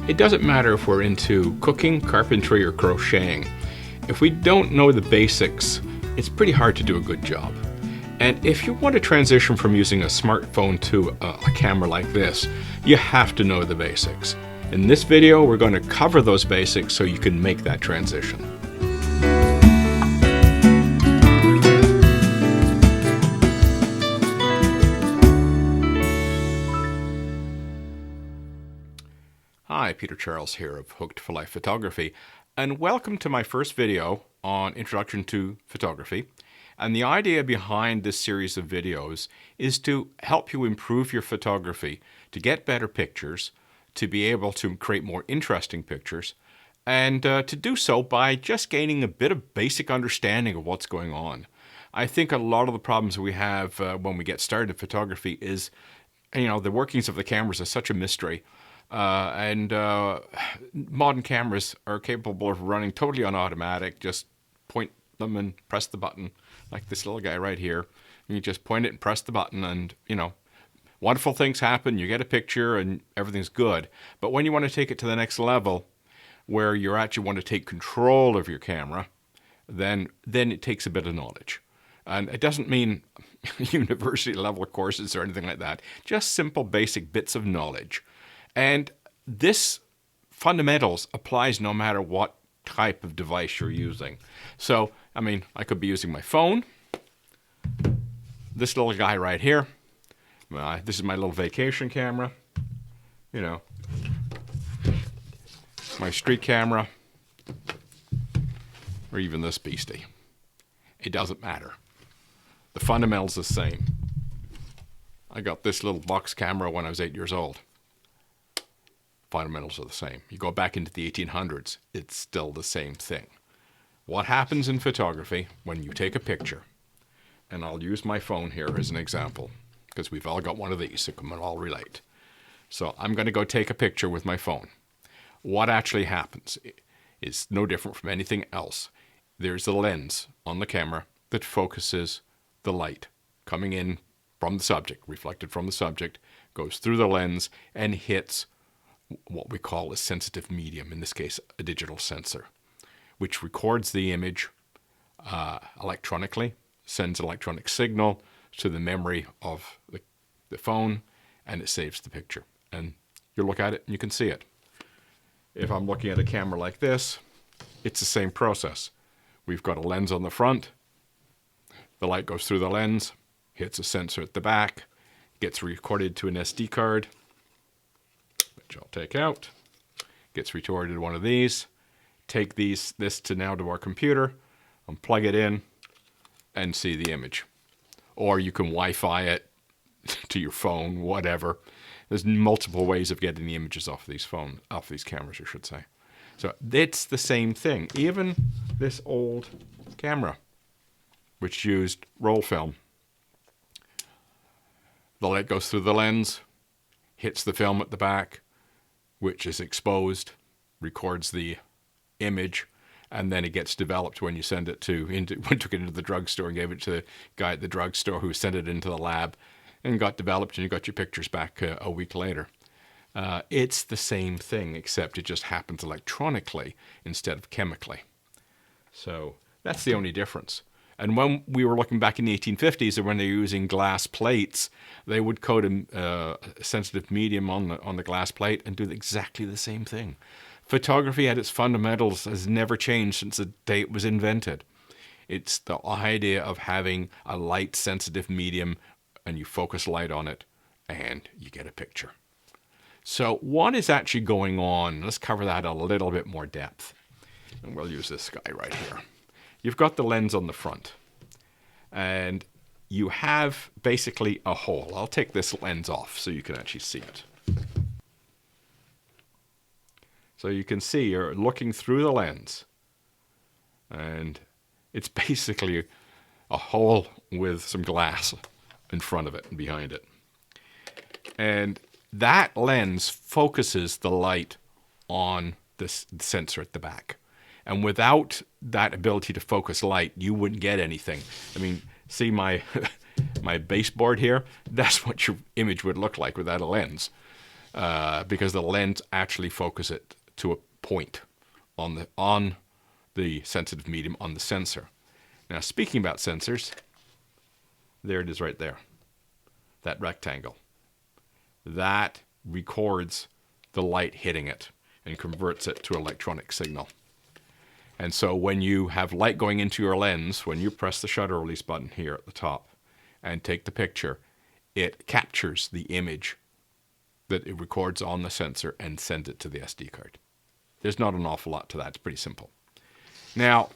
It doesn't matter if we're into cooking, carpentry, or crocheting. If we don't know the basics, it's pretty hard to do a good job. And if you want to transition from using a smartphone to a camera like this, you have to know the basics. In this video, we're going to cover those basics so you can make that transition. Hi, Peter Charles here of Hooked for Life Photography, and welcome to my first video on Introduction to Photography. And the idea behind this series of videos is to help you improve your photography, to get better pictures, to be able to create more interesting pictures, and to do so by just gaining a bit of basic understanding of what's going on. I think a lot of the problems we have when we get started in photography is, the workings of the cameras are such a mystery. Modern cameras are capable of running totally on automatic. Just point them and press the button, like this little guy right here. You just point it and press the button and, wonderful things happen. You get a picture and everything's good. But when you want to take it to the next level, where you actually want to take control of your camera, then it takes a bit of knowledge. And it doesn't mean university level courses or anything like that. Just simple basic bits of knowledge. And this fundamentals applies no matter what type of device you're using. So, I could be using my phone, this little guy right here. This is my little vacation camera, my street camera, or even this beastie. It doesn't matter. The fundamentals are the same. I got this little box camera when I was 8 years old. Fundamentals are the same. You go back into the 1800s, it's still the same thing. What happens in photography when you take a picture, and I'll use my phone here as an example, because we've all got one of these, so we can all relate. So I'm going to go take a picture with my phone. What actually happens is no different from anything else. There's a lens on the camera that focuses the light coming in from the subject, reflected from the subject, goes through the lens and hits what we call a sensitive medium, in this case a digital sensor, which records the image electronically, sends an electronic signal to the memory of the phone, and it saves the picture. And you look at it and you can see it. If I'm looking at a camera like this, it's the same process. We've got a lens on the front, the light goes through the lens, hits a sensor at the back, gets recorded to an SD card, which I'll take out, gets recorded to one of these, take this to our computer, and plug it in, and see the image. Or you can Wi-Fi it to your phone, whatever. There's multiple ways of getting the images off these cameras, I should say. So it's the same thing. Even this old camera, which used roll film, the light goes through the lens, hits the film at the back, which is exposed, records the image, and then it gets developed when you send it when took it into the drugstore and gave it to the guy at the drugstore who sent it into the lab and got developed, and you got your pictures back a week later. It's the same thing, except it just happens electronically instead of chemically. So that's the only difference. And when we were looking back in the 1850s, and when they were using glass plates, they would coat a sensitive medium on the glass plate and do exactly the same thing. Photography at its fundamentals has never changed since the day it was invented. It's the idea of having a light-sensitive medium, and you focus light on it, and you get a picture. So what is actually going on? Let's cover that a little bit more depth. And we'll use this guy right here. You've got the lens on the front, and you have basically a hole. I'll take this lens off so you can actually see it. So you can see you're looking through the lens, and it's basically a hole with some glass in front of it and behind it. And that lens focuses the light on this sensor at the back. And without that ability to focus light, you wouldn't get anything. See my baseboard here? That's what your image would look like without a lens. because the lens actually focuses it to a point on the sensitive medium on the sensor. Now, speaking about sensors, there it is right there, that rectangle. That records the light hitting it and converts it to electronic signal. And so when you have light going into your lens, when you press the shutter release button here at the top and take the picture, it captures the image that it records on the sensor and sends it to the SD card. There's not an awful lot to that. It's pretty simple. Now,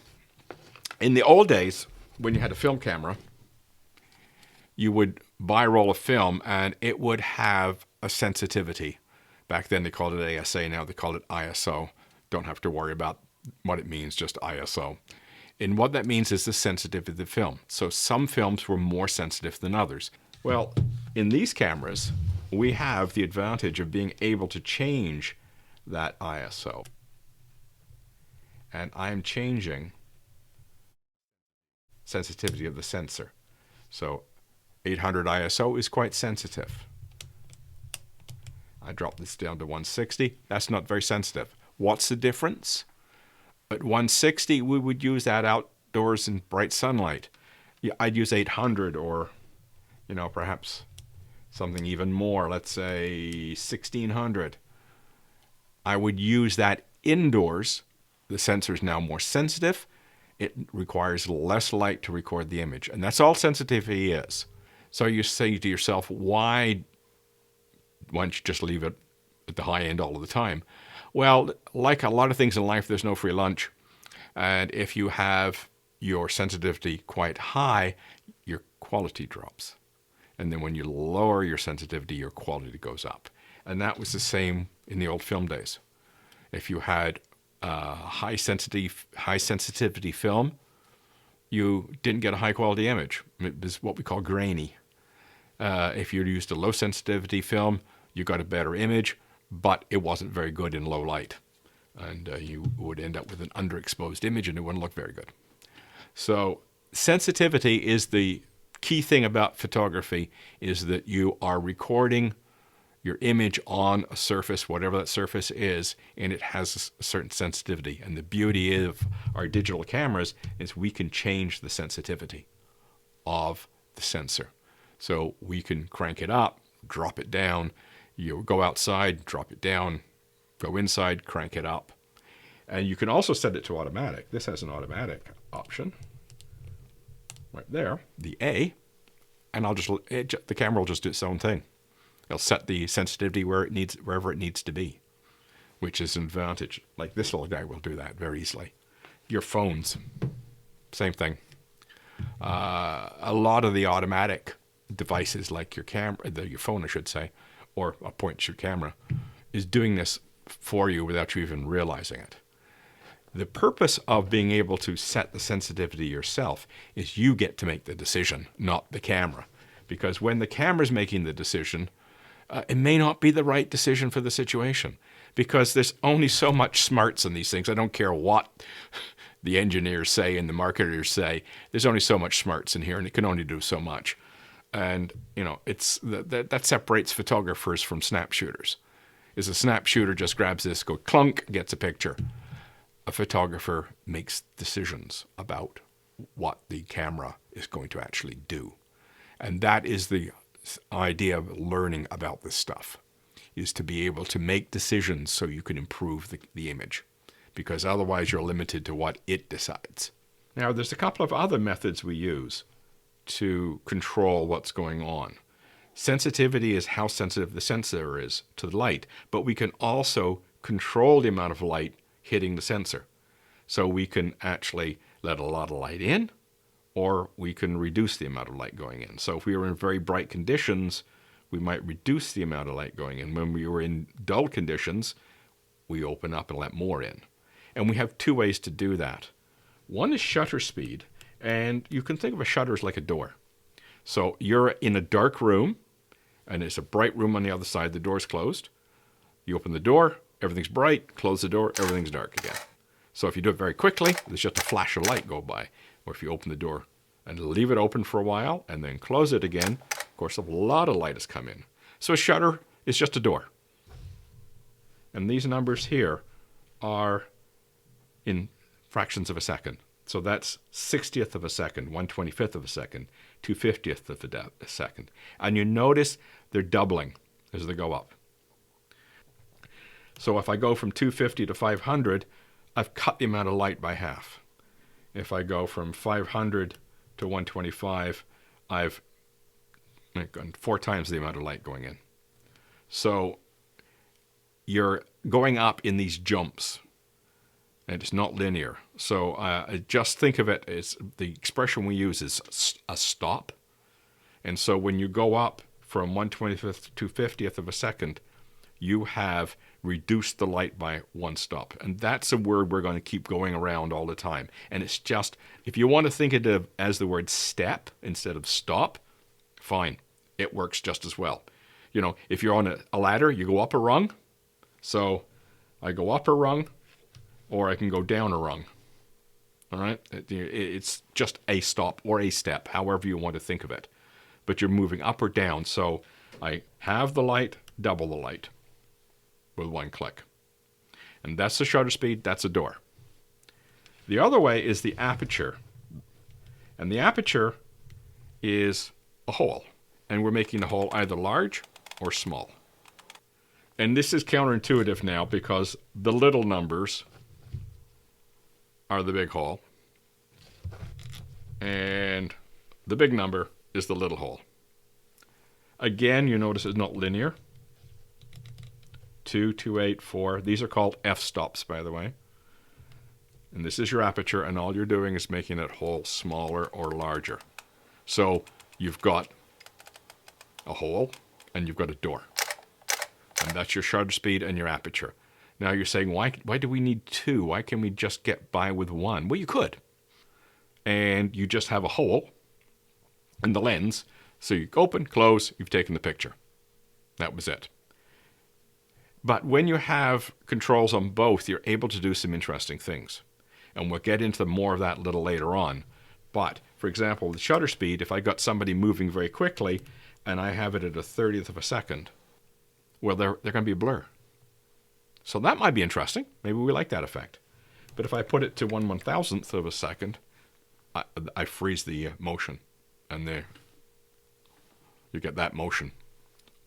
in the old days, when you had a film camera, you would buy a roll of film and it would have a sensitivity. Back then they called it ASA, now they call it ISO. Don't have to worry about what it means, just ISO. And what that means is the sensitivity of the film. So some films were more sensitive than others. Well, in these cameras, we have the advantage of being able to change that ISO. And I'm changing sensitivity of the sensor. So 800 ISO is quite sensitive. I drop this down to 160. That's not very sensitive. What's the difference? At 160, we would use that outdoors in bright sunlight. Yeah, I'd use 800 or, perhaps something even more. Let's say 1600. I would use that indoors. The sensor is now more sensitive. It requires less light to record the image. And that's all sensitivity is. So you say to yourself, why don't you just leave it at the high end all of the time? Well, like a lot of things in life, there's no free lunch. And if you have your sensitivity quite high, your quality drops. And then when you lower your sensitivity, your quality goes up. And that was the same in the old film days. If you had high sensitivity film, you didn't get a high quality image. It was what we call grainy. If you used a low sensitivity film, you got a better image, but it wasn't very good in low light. And you would end up with an underexposed image and it wouldn't look very good. So sensitivity is the key thing about photography, is that you are recording your image on a surface, whatever that surface is, and it has a certain sensitivity. And the beauty of our digital cameras is we can change the sensitivity of the sensor. So we can crank it up, drop it down. You go outside, drop it down, go inside, crank it up. And you can also set it to automatic. This has an automatic option right there, the A, and the camera will just do its own thing. It'll set the sensitivity wherever it needs to be, which is an advantage. Like this little guy will do that very easily. Your phones, same thing. A lot of the automatic devices, like your phone, I should say, or a point-and-shoot camera, is doing this for you without you even realizing it. The purpose of being able to set the sensitivity yourself is you get to make the decision, not the camera. Because when the camera's making the decision, it may not be the right decision for the situation, because there's only so much smarts in these things. I don't care what the engineers say and the marketers say. There's only so much smarts in here, and it can only do so much. And it's that separates photographers from snap shooters. Is a snap shooter just grabs this, go clunk, gets a picture. A photographer makes decisions about what the camera is going to actually do. And that is the idea of learning about this stuff, is to be able to make decisions so you can improve the image, because otherwise you're limited to what it decides. Now, there's a couple of other methods we use to control what's going on. Sensitivity is how sensitive the sensor is to the light, but we can also control the amount of light hitting the sensor. So we can actually let a lot of light in, or we can reduce the amount of light going in. So if we were in very bright conditions, we might reduce the amount of light going in. When we were in dull conditions, we open up and let more in. And we have two ways to do that. One is shutter speed, and you can think of a shutter as like a door. So you're in a dark room, and it's a bright room on the other side. The door's closed. You open the door, everything's bright. Close the door, everything's dark again. So if you do it very quickly, there's just a flash of light go by. Or if you open the door and leave it open for a while and then close it again, of course, a lot of light has come in. So a shutter is just a door. And these numbers here are in fractions of a second. So that's 60th of a second, 1/25th of a second, 2/50th of a second. And you notice they're doubling as they go up. So if I go from 250 to 500, I've cut the amount of light by half. If I go from 500 to 125, I've gone 4 times the amount of light going in. So you're going up in these jumps, and it's not linear. So just think of it as the expression we use is a stop. And so when you go up from 1/25th to 2/50th of a second, you have reduced the light by 1 stop. And that's a word we're going to keep going around all the time. And it's just, if you want to think of it as the word step instead of stop, fine. It works just as well. You know, if you're on a ladder, you go up a rung. So I go up a rung, or I can go down a rung. All right? It's just a stop or a step, however you want to think of it. But you're moving up or down. So I have the light, double the light with 1 click. And that's the shutter speed, that's a door. The other way is the aperture. And the aperture is a hole. And we're making the hole either large or small. And this is counterintuitive now because the little numbers are the big hole. And the big number is the little hole. Again, you notice it's not linear. 2, 2, 8, 4. These are called f-stops, by the way. And this is your aperture, and all you're doing is making that hole smaller or larger. So you've got a hole, and you've got a door. And that's your shutter speed and your aperture. Now you're saying, why do we need 2? Why can't we just get by with 1? Well, you could. And you just have a hole in the lens. So you open, close, you've taken the picture. That was it. But when you have controls on both, you're able to do some interesting things. And we'll get into more of that a little later on. But, for example, the shutter speed, if I got somebody moving very quickly and I have it at a 30th of a second, well, they're going to be a blur. So that might be interesting. Maybe we like that effect. But if I put it to 1/1000th of a second, I freeze the motion. And there, you get that motion.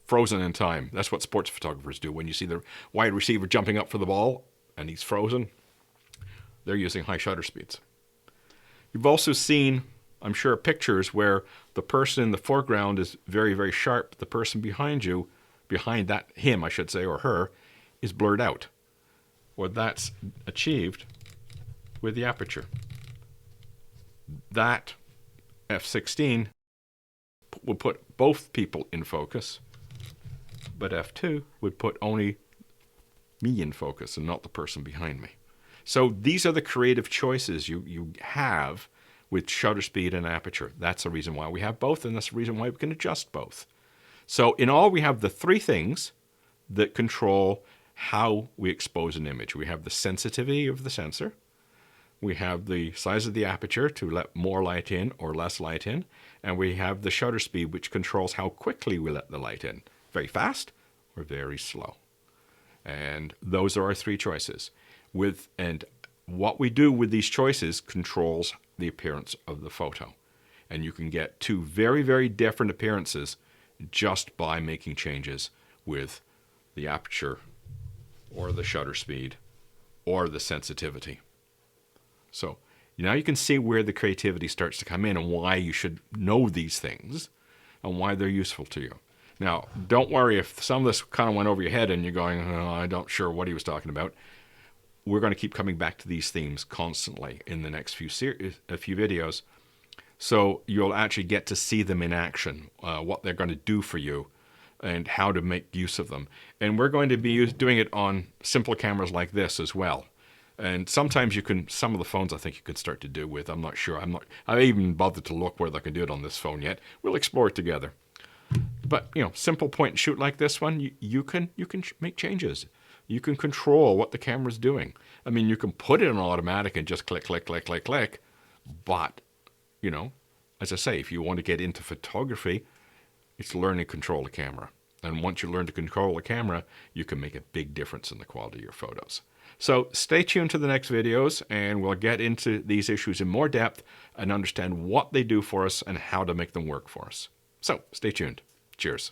Frozen in time. That's what sports photographers do. When you see the wide receiver jumping up for the ball and he's frozen, they're using high shutter speeds. You've also seen, I'm sure, pictures where the person in the foreground is very, very sharp. The person behind you, behind that, him, I should say, or her, is blurred out. Well, that's achieved with the aperture. That f16 will put both people in focus, but f2 would put only me in focus and not the person behind me. So these are the creative choices you have with shutter speed and aperture. That's the reason why we have both, and that's the reason why we can adjust both. So in all, we have the 3 things that control how we expose an image. We have the sensitivity of the sensor. We have the size of the aperture to let more light in or less light in. And we have the shutter speed, which controls how quickly we let the light in. Very fast or very slow. And those are our 3 choices. And what we do with these choices controls the appearance of the photo. And you can get 2 very, very different appearances just by making changes with the aperture or the shutter speed or the sensitivity. So now you can see where the creativity starts to come in and why you should know these things and why they're useful to you. Now, don't worry if some of this kind of went over your head and you're going, oh, I'm not sure what he was talking about. We're going to keep coming back to these themes constantly in the next few videos. So you'll actually get to see them in action, what they're going to do for you and how to make use of them. And we're going to be doing it on simple cameras like this as well. And sometimes you can, some of the phones I think you can start to do with, I'm not sure. I haven't even bothered to look whether I can do it on this phone yet. We'll explore it together. But, you know, simple point and shoot like this one, you can make changes. You can control what the camera's doing. I mean, you can put it on automatic and just click, click, click, click, click. But, you know, as I say, if you want to get into photography, it's learn and control the camera. And once you learn to control the camera, you can make a big difference in the quality of your photos. So stay tuned to the next videos, and we'll get into these issues in more depth and understand what they do for us and how to make them work for us. So stay tuned. Cheers.